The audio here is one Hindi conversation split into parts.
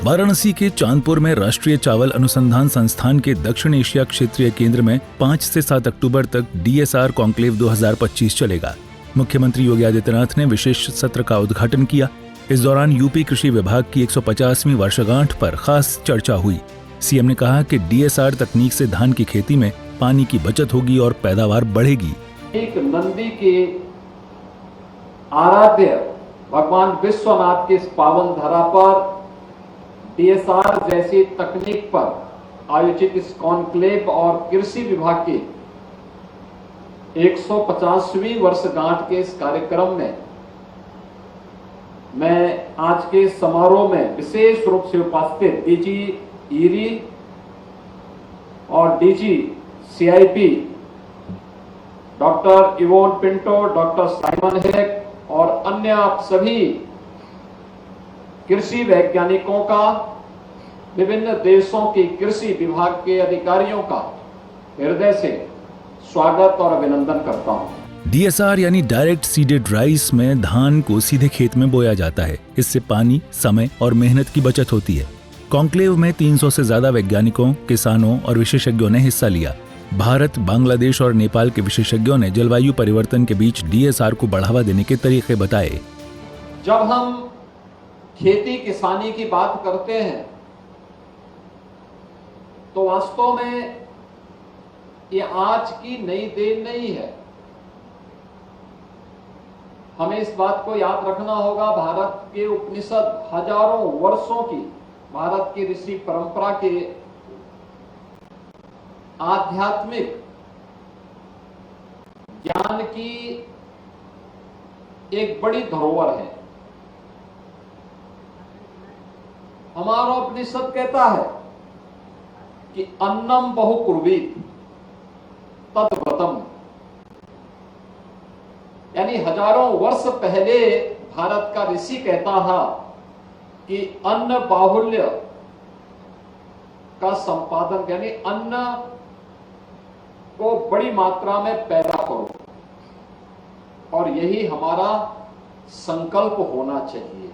वाराणसी के चांदपुर में राष्ट्रीय चावल अनुसंधान संस्थान के दक्षिण एशिया क्षेत्रीय केंद्र में 5 से 7 अक्टूबर तक डीएसआर कॉन्क्लेव 2025 चलेगा। मुख्यमंत्री योगी आदित्यनाथ ने विशेष सत्र का उद्घाटन किया। इस दौरान यूपी कृषि विभाग की 150वीं वर्षगांठ पर खास चर्चा हुई। सीएम ने कहा कि डीएसआर तकनीक से धान की खेती में पानी की बचत होगी और पैदावार बढ़ेगी। एक नंदी के आराध्य भगवान विश्वनाथ के इस पावन धरा पर डीएसआर जैसी तकनीक पर आयोजित इस कॉन्क्लेव और कृषि विभाग की 150वीं वर्षगांठ के इस कार्यक्रम में मैं आज के समारोह में विशेष रूप से उपस्थित डीजी ईरी और DG CIP doctor Yvonne Pinto, doctor Simon Heck और अन्य आप सभी कृषि वैज्ञानिकों का, विभिन्न देशों के कृषि विभाग के अधिकारियों का हृदय से स्वागत और अभिनंदन करता हूं। डीएसआर यानी डायरेक्ट सीडेड राइस में धान को सीधे खेत में बोया जाता है। इससे पानी, समय और मेहनत की बचत होती है। कॉन्क्लेव में 300 से ज्यादा वैज्ञानिकों, किसानों और विशेषज्ञों ने हिस्सा लिया। भारत, बांग्लादेश और नेपाल के विशेषज्ञों ने जलवायु परिवर्तन के बीच डीएसआर को बढ़ावा देने के तरीके बताए। जब हम खेती किसानी की बात करते हैं तो वास्तव में ये आज की नई देन नहीं है। हमें इस बात को याद रखना होगा, भारत के उपनिषद हजारों वर्षों की भारत की ऋषि परंपरा के आध्यात्मिक ज्ञान की एक बड़ी धरोहर है। हमारा उपनिषद कहता है कि अन्नम बहुकुर्वीत तद्व्रतम, यानी हजारों वर्ष पहले भारत का ऋषि कहता था कि अन्न बाहुल्य का संपादन, यानी अन्न को बड़ी मात्रा में पैदा करो, और यही हमारा संकल्प होना चाहिए।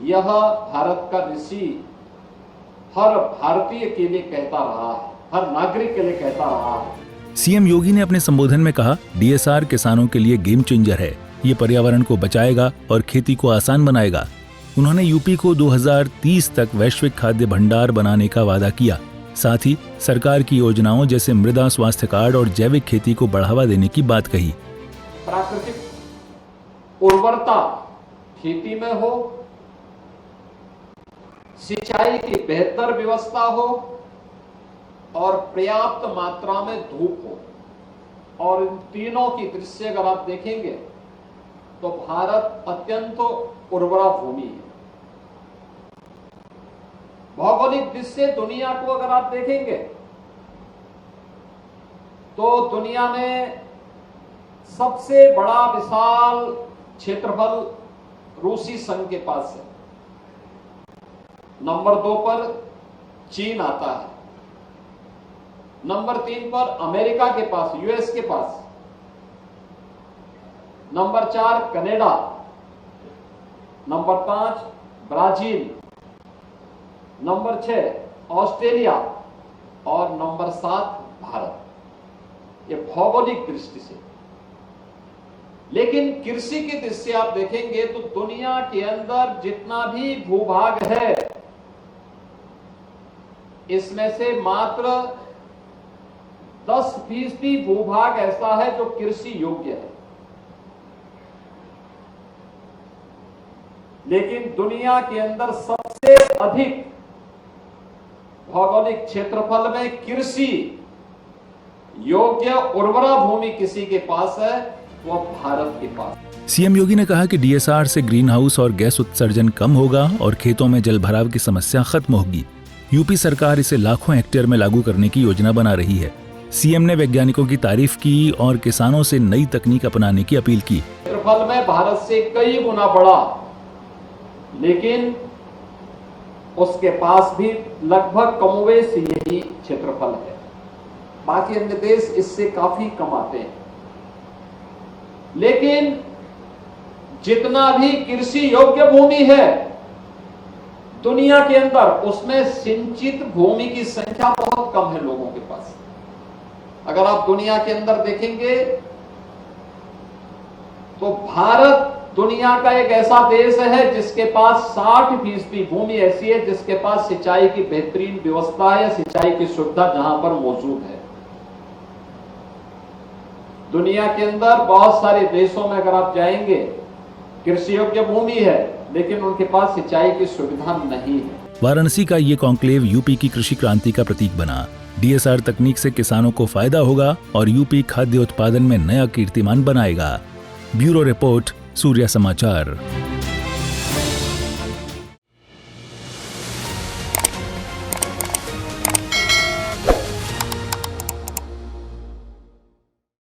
यह भारत का ऋषि हर भारतीय के लिए कहता रहा है, हर नागरिक के लिए कहता रहा है। सीएम योगी ने अपने संबोधन में कहा, डीएसआर किसानों के लिए गेम चेंजर है। ये पर्यावरण को बचाएगा और खेती को आसान बनाएगा। उन्होंने यूपी को 2030 तक वैश्विक खाद्य भंडार बनाने का वादा किया। साथ ही सरकार की योजनाओं जैसे मृदा स्वास्थ्य कार्ड और जैविक खेती को बढ़ावा देने की बात कही। प्राकृतिक उर्वरता खेती में हो, सिंचाई की बेहतर व्यवस्था हो और पर्याप्त मात्रा में धूप हो, और इन तीनों की दृश्य अगर आप देखेंगे तो भारत अत्यंत उर्वरा भूमि है। भौगोलिक दृश्य दुनिया को अगर आप देखेंगे तो दुनिया में सबसे बड़ा विशाल क्षेत्रफल रूसी संघ के पास है। नंबर 2 पर चीन आता है, नंबर 3 पर अमेरिका के पास, यूएस के पास, number 4 Canada, number 5 Brazil, number 6 Australia और नंबर 7 भारत। ये भौगोलिक दृष्टि से। लेकिन कृषि की दृष्टि से आप देखेंगे तो दुनिया के अंदर जितना भी भूभाग है, इसमें से मात्र 10% भूभाग ऐसा है जो कृषि योग्य है। लेकिन दुनिया के अंदर सबसे अधिक भौगोलिक क्षेत्रफल में कृषि योग्य उर्वरा भूमि किसी के पास है, वो भारत के पास। सीएम योगी ने कहा कि डीएसआर से ग्रीन हाउस और गैस उत्सर्जन कम होगा और खेतों में जल भराव की समस्या खत्म होगी। यूपी सरकार इसे लाखों हेक्टेयर में लागू करने की योजना बना रही है। सीएम ने वैज्ञानिकों की तारीफ की और किसानों से नई तकनीक अपनाने की अपील की। क्षेत्रफल में भारत से कई गुना बड़ा, लेकिन उसके पास भी लगभग कमोवेश यही क्षेत्रफल है। बाकी अन्य देश इससे काफी कम आते हैं। लेकिन जितना भी कृषि योग्य भूमि है, दुनिया के अंदर उसमें सिंचित भूमि की संख्या बहुत कम है लोगों के पास। अगर आप दुनिया के अंदर देखेंगे तो भारत दुनिया का एक ऐसा देश है जिसके पास 60% भूमि ऐसी है जिसके पास सिंचाई की बेहतरीन व्यवस्था है या सिंचाई की सुविधा जहां पर मौजूद है। दुनिया के अंदर बहुत सारे देशों में अगर आप जाएंगे कृषि योग्य भूमि है लेकिन उनके पास सिंचाई की सुविधा नहीं है। वाराणसी का ये कॉन्क्लेव यूपी की कृषि क्रांति का प्रतीक बना। डीएसआर तकनीक से किसानों को फायदा होगा और यूपी खाद्य उत्पादन में नया कीर्तिमान बनाएगा। ब्यूरो रिपोर्ट, सूर्या समाचार।